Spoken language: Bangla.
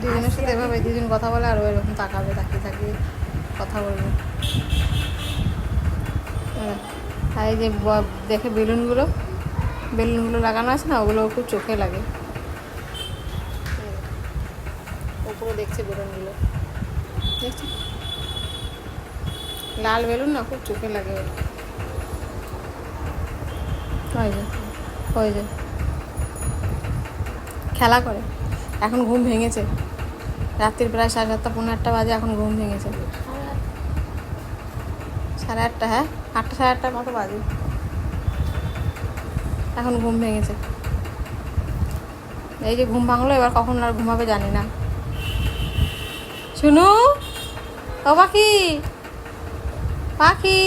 দুজনের সাথে এভাবে দুজন কথা বলে আর এরকম তাকাবে, তাকিয়ে তাকিয়ে কথা বলবে। আর এই যে দেখে বেলুনগুলো লাগানো আছে না, ওগুলো খুব চোখে লাগে। ওপরে দেখছে বেলুনগুলো, দেখছি লাল বেলুন না, খুব চোখে লাগে। ওই যে খেলা করে। এখন ঘুম ভেঙেছে, রাত্রির প্রায় 7:30 পৌনে 8টা বাজে, এখন ঘুম ভেঙেছে। 8:30, হ্যাঁ 8টা 8:30 মতো বাজে, এখন ঘুম ভেঙেছে। এই যে ঘুম ভাঙলো, এবার কখন আর ঘুমাবে জানি না। শুনু ও পাখি, পাখি